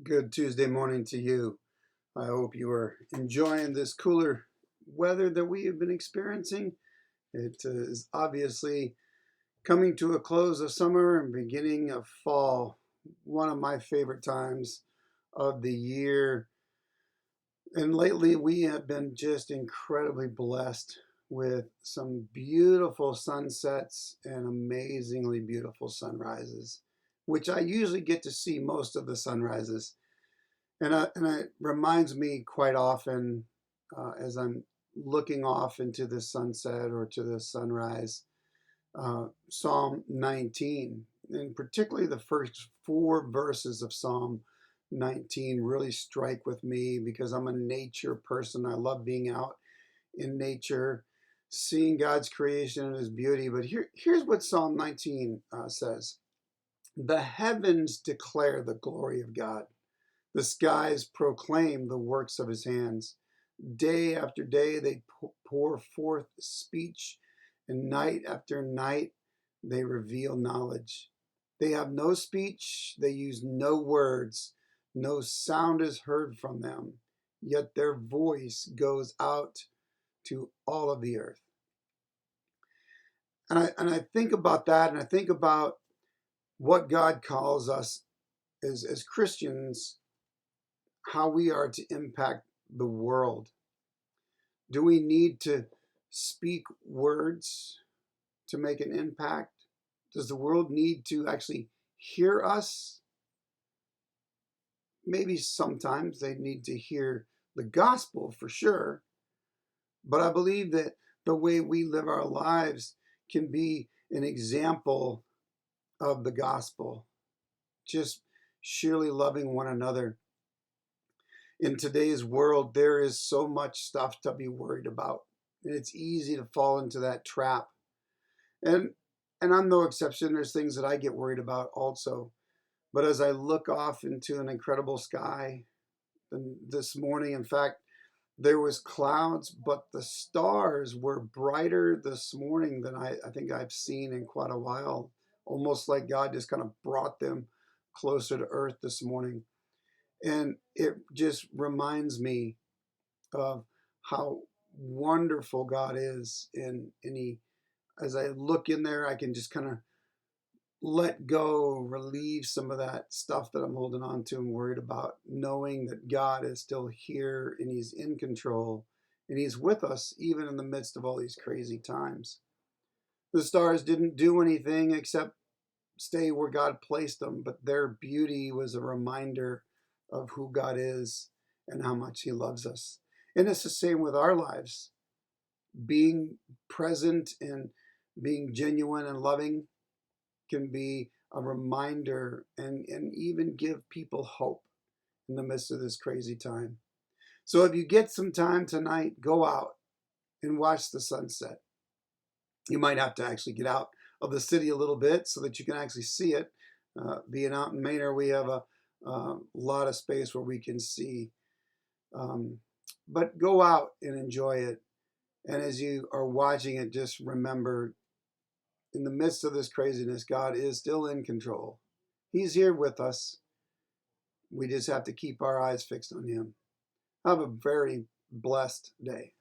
Good Tuesday morning to you. I hope you are enjoying this cooler weather that we have been experiencing. It is obviously coming to a close of summer and beginning of fall, one of my favorite times of the year. And lately, we have been just incredibly blessed with some beautiful sunsets and amazingly beautiful sunrises, which I usually get to see most of the sunrises. And it reminds me quite often as I'm looking off into the sunset or to the sunrise, Psalm 19, and particularly the first four verses of Psalm 19 really strike with me because I'm a nature person. I love being out in nature, seeing God's creation and his beauty. But here's what Psalm 19 says. The heavens declare the glory of God. The skies proclaim the works of his hands. Day after day they pour forth speech, and night after night they reveal knowledge. They have no speech, they use no words, no sound is heard from them, yet their voice goes out to all of the earth. And I think about that, and I think about what God calls us as Christians, how we are to impact the world. Do we need to speak words to make an impact? Does the world need to actually hear us? Maybe sometimes they need to hear the gospel for sure. But I believe that the way we live our lives can be an example of the gospel. Just surely loving one another. In today's world, there is so much stuff to be worried about. And it's easy to fall into that trap. And I'm no exception. There's things that I get worried about also. But as I look off into an incredible sky, this morning, in fact, there was clouds, but the stars were brighter this morning than I think I've seen in quite a while. Almost like God just kind of brought them closer to earth this morning. And it just reminds me of how wonderful God is. And as I look in there, I can just kind of let go, relieve some of that stuff that I'm holding on to and worried about, knowing that God is still here and he's in control and he's with us even in the midst of all these crazy times. The stars didn't do anything except stay where God placed them, but their beauty was a reminder of who God is and how much he loves us. And it's the same with our lives. Being present and being genuine and loving can be a reminder and even give people hope in the midst of this crazy time. So if you get some time tonight, go out and watch the sunset. You might have to actually get out of the city a little bit so that you can actually see it. Being out in Manor, we have a lot of space where we can see. But go out and enjoy it. And as you are watching it, just remember, in the midst of this craziness, God is still in control. He's here with us. We just have to keep our eyes fixed on him. Have a very blessed day.